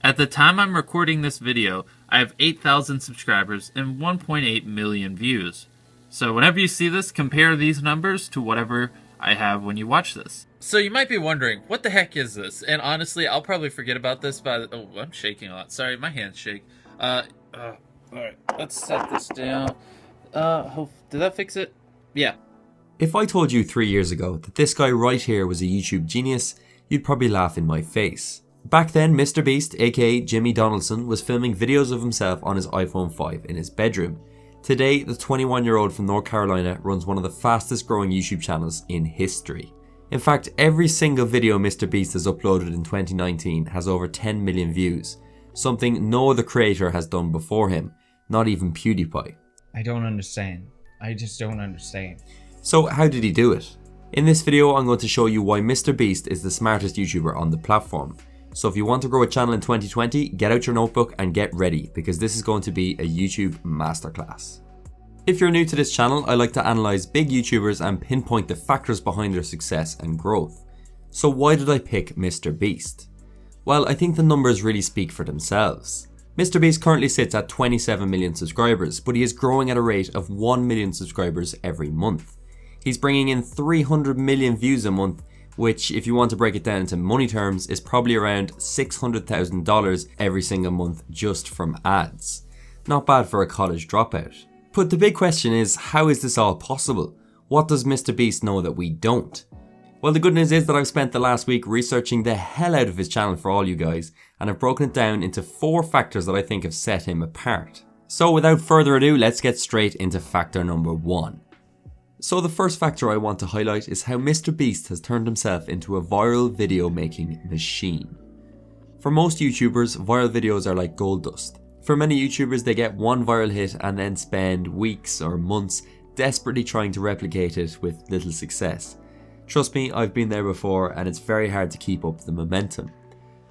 At the time I'm recording this video, I have 8,000 subscribers and 1.8 million views. So whenever you see this, compare these numbers to whatever I have when you watch this. So you might be wondering, what the heck is this? And honestly, I'll probably forget about this by the... Oh, I'm shaking a lot. Sorry, my hands shake. Alright, let's set this down. Did that fix it? Yeah. If I told you 3 years ago that this guy right here was a YouTube genius, you'd probably laugh in my face. Back then, MrBeast, aka Jimmy Donaldson, was filming videos of himself on his iPhone 5 in his bedroom. Today, the 21-year-old from North Carolina runs one of the fastest growing YouTube channels in history. In fact, every single video MrBeast has uploaded in 2019 has over 10 million views, something no other creator has done before him, not even PewDiePie. I don't understand. I just don't understand. So how did he do it? In this video, I'm going to show you why MrBeast is the smartest YouTuber on the platform. So if you want to grow a channel in 2020, get out your notebook and get ready, because this is going to be a YouTube masterclass. If you're new to this channel, I like to analyze big YouTubers and pinpoint the factors behind their success and growth. So why did I pick MrBeast? Well, I think the numbers really speak for themselves. MrBeast currently sits at 27 million subscribers, but he is growing at a rate of 1 million subscribers every month. He's bringing in 300 million views a month, which, if you want to break it down into money terms, is probably around $600,000 every single month just from ads. Not bad for a college dropout. But the big question is, how is this all possible? What does MrBeast know that we don't? Well, the good news is that I've spent the last week researching the hell out of his channel for all you guys, and I've broken it down into 4 factors that I think have set him apart. So without further ado, let's get straight into factor number 1. So the first factor I want to highlight is how MrBeast has turned himself into a viral video making machine. For most YouTubers, viral videos are like gold dust. For many YouTubers, they get one viral hit and then spend weeks or months desperately trying to replicate it with little success. Trust me, I've been there before, and it's very hard to keep up the momentum.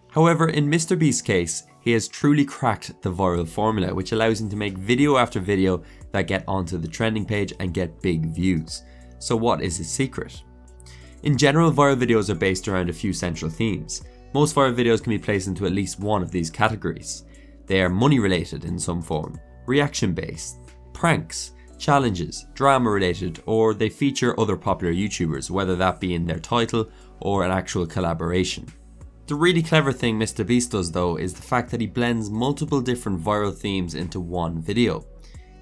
However, in MrBeast's case, he has truly cracked the viral formula, which allows him to make video after video that get onto the trending page and get big views. So what is his secret? In general, viral videos are based around a few central themes. Most viral videos can be placed into at least one of these categories. They are money related in some form, reaction based, pranks, challenges, drama related, or they feature other popular YouTubers, whether that be in their title or an actual collaboration. The really clever thing MrBeast does though is the fact that he blends multiple different viral themes into one video.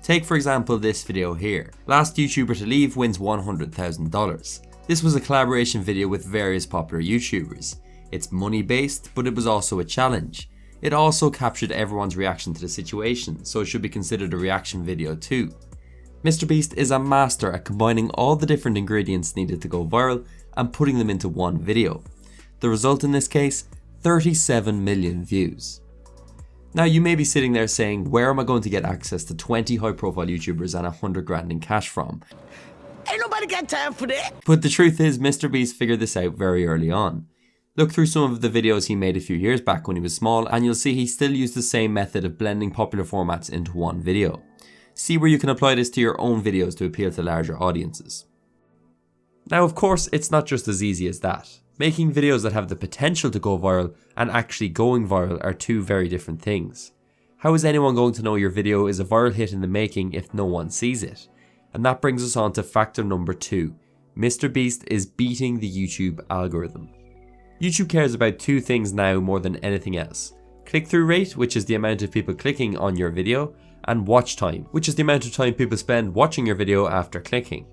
Take for example this video here. Last YouTuber to leave wins $100,000. This was a collaboration video with various popular YouTubers. It's money based, but it was also a challenge. It also captured everyone's reaction to the situation, so it should be considered a reaction video too. MrBeast is a master at combining all the different ingredients needed to go viral and putting them into one video. The result in this case, 37 million views. Now you may be sitting there saying, where am I going to get access to 20 high profile YouTubers and 100 grand in cash from? Ain't nobody got time for that. But the truth is, MrBeast figured this out very early on. Look through some of the videos he made a few years back when he was small, and you'll see he still used the same method of blending popular formats into one video. See where you can apply this to your own videos to appeal to larger audiences. Now of course, it's not just as easy as that. Making videos that have the potential to go viral and actually going viral are two very different things. How is anyone going to know your video is a viral hit in the making if no one sees it? And that brings us on to factor number 2. MrBeast is beating the YouTube algorithm. YouTube cares about 2 things now more than anything else. Click-through rate, which is the amount of people clicking on your video, and watch time, which is the amount of time people spend watching your video after clicking.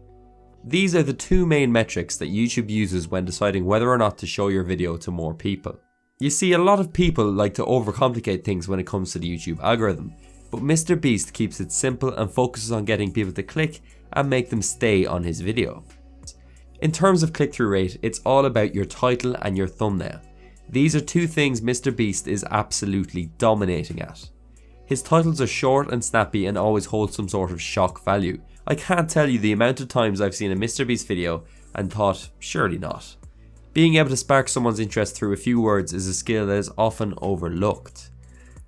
These are the 2 main metrics that YouTube uses when deciding whether or not to show your video to more people. You see, a lot of people like to overcomplicate things when it comes to the YouTube algorithm, but MrBeast keeps it simple and focuses on getting people to click and make them stay on his video. In terms of click-through rate, it's all about your title and your thumbnail. These are 2 things MrBeast is absolutely dominating at. His titles are short and snappy and always hold some sort of shock value. I can't tell you the amount of times I've seen a MrBeast video and thought, surely not. Being able to spark someone's interest through a few words is a skill that is often overlooked.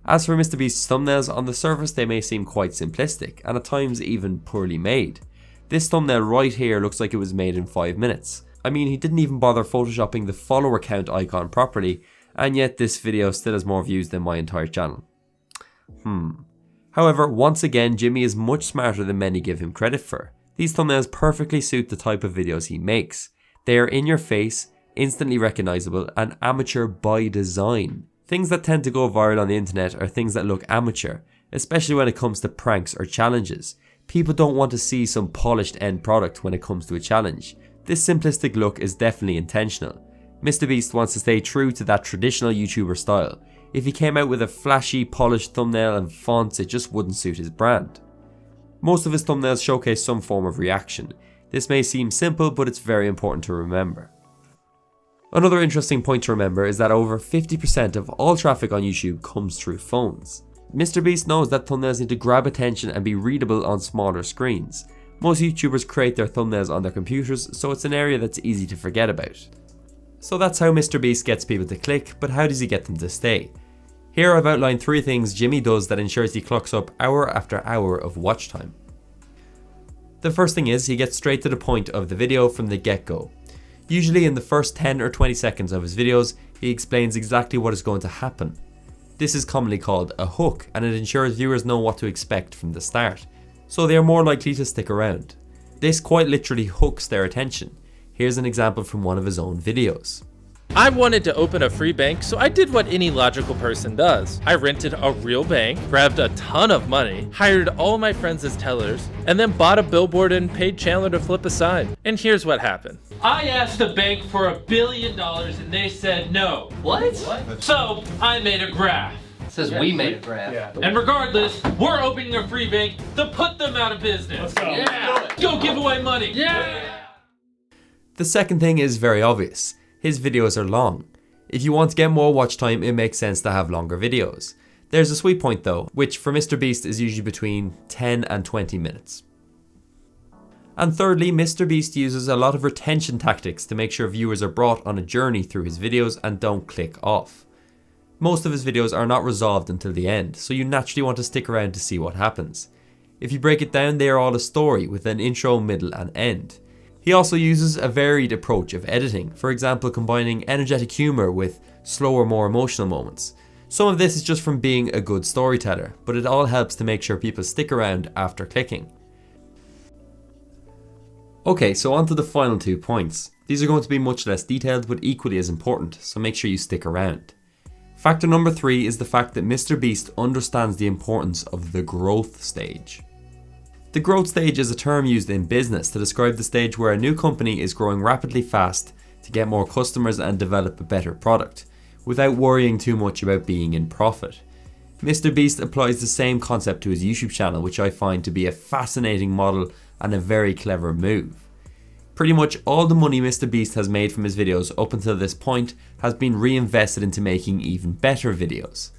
As for MrBeast's thumbnails, on the surface they may seem quite simplistic and at times even poorly made. This thumbnail right here looks like it was made in 5 minutes. I mean, he didn't even bother photoshopping the follower count icon properly, and yet this video still has more views than my entire channel. However, once again, Jimmy is much smarter than many give him credit for. These thumbnails perfectly suit the type of videos he makes. They are in your face, instantly recognizable, and amateur by design. Things that tend to go viral on the internet are things that look amateur, especially when it comes to pranks or challenges. People don't want to see some polished end product when it comes to a challenge. This simplistic look is definitely intentional. mrbeast wants to stay true to that traditional YouTuber style. If he came out with a flashy, polished thumbnail and fonts, it just wouldn't suit his brand. Most of his thumbnails showcase some form of reaction. This may seem simple, but it's very important to remember. Another interesting point to remember is that over 50% of all traffic on YouTube comes through phones. mrbeast knows that thumbnails need to grab attention and be readable on smaller screens. Most YouTubers create their thumbnails on their computers, so it's an area that's easy to forget about. So that's how mrbeast gets people to click, but how does he get them to stay? Here I've outlined 3 things Jimmy does that ensures he clocks up hour after hour of watch time. The first thing is he gets straight to the point of the video from the get-go. Usually in the first 10 or 20 seconds of his videos, he explains exactly what is going to happen. This is commonly called a hook, and it ensures viewers know what to expect from the start, so they are more likely to stick around. This quite literally hooks their attention. Here's an example from one of his own videos. I wanted to open a free bank, so I did what any logical person does. I rented a real bank, grabbed a ton of money, hired all my friends as tellers, and then bought a billboard and paid Chandler to flip a sign. And here's what happened. I asked the bank for $1 billion and they said no. What? So I made a graph. It says we made a graph. Yeah. And regardless, we're opening a free bank to put them out of business. Let's go. Yeah. Go give away money. Yeah. The second thing is very obvious. His videos are long. If you want to get more watch time, it makes sense to have longer videos. There's a sweet point though, which for mrbeast is usually between 10 and 20 minutes. And thirdly, mrbeast uses a lot of retention tactics to make sure viewers are brought on a journey through his videos and don't click off. Most of his videos are not resolved until the end, so you naturally want to stick around to see what happens. If you break it down, they are all a story with an intro, middle and end. He also uses a varied approach of editing, for example combining energetic humour with slower, more emotional moments. Some of this is just from being a good storyteller, but it all helps to make sure people stick around after clicking. Okay, so on to the final 2 points. These are going to be much less detailed but equally as important, so make sure you stick around. Factor number 3 is the fact that mrbeast understands the importance of the growth stage. The growth stage is a term used in business to describe the stage where a new company is growing rapidly fast to get more customers and develop a better product, without worrying too much about being in profit. mrbeast applies the same concept to his YouTube channel, which I find to be a fascinating model and a very clever move. Pretty much all the money mrbeast has made from his videos up until this point has been reinvested into making even better videos.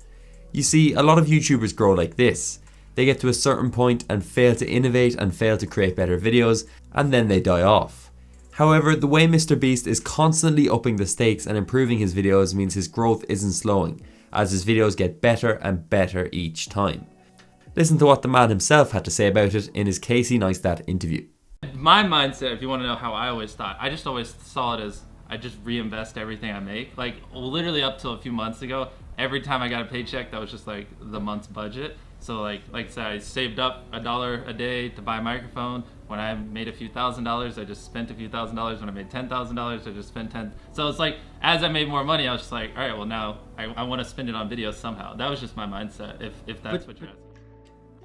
You see, a lot of YouTubers grow like this. They get to a certain point and fail to innovate and fail to create better videos, and then they die off. However, the way mrbeast is constantly upping the stakes and improving his videos means his growth isn't slowing, as his videos get better and better each time. Listen to what the man himself had to say about it in his Casey Neistat interview. My mindset, if you want to know how I always thought, I just always saw it as I just reinvest everything I make. Like literally up till a few months ago, every time I got a paycheck, that was just like the month's budget. So like I said, I saved up $1 a day to buy a microphone. When I made a few $1,000s, I just spent a few $1,000s. When I made $10,000, I just spent 10. So it's like, as I made more money, I was just like, all right, well now I want to spend it on videos somehow. That was just my mindset, if that's what you're asking.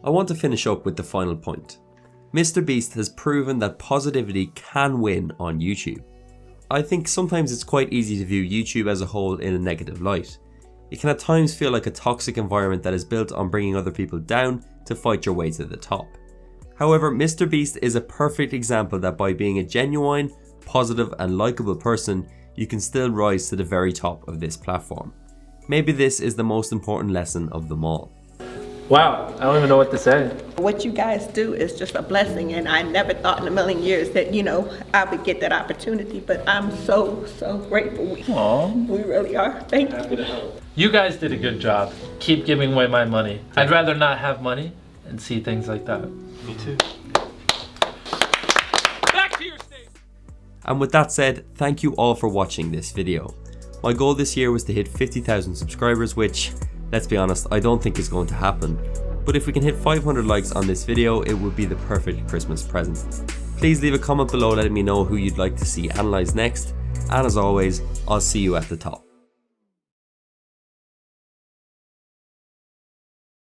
I want to finish up with the final point. mrbeast has proven that positivity can win on YouTube. I think sometimes it's quite easy to view YouTube as a whole in a negative light. It can at times feel like a toxic environment that is built on bringing other people down to fight your way to the top. However, mrbeast is a perfect example that by being a genuine, positive and likable person, you can still rise to the very top of this platform. Maybe this is the most important lesson of them all. Wow, I don't even know what to say. What you guys do is just a blessing, and I never thought in a million years that, you know, I would get that opportunity, but I'm so grateful. We really are. Thank you. You guys did a good job. Keep giving away my money. I'd rather not have money and see things like that. Me too. Back to your state. And with that said, thank you all for watching this video. My goal this year was to hit 50,000 subscribers, which, let's be honest, I don't think is going to happen. But if we can hit 500 likes on this video, it would be the perfect Christmas present. Please leave a comment below letting me know who you'd like to see analysed next, and as always, I'll see you at the top.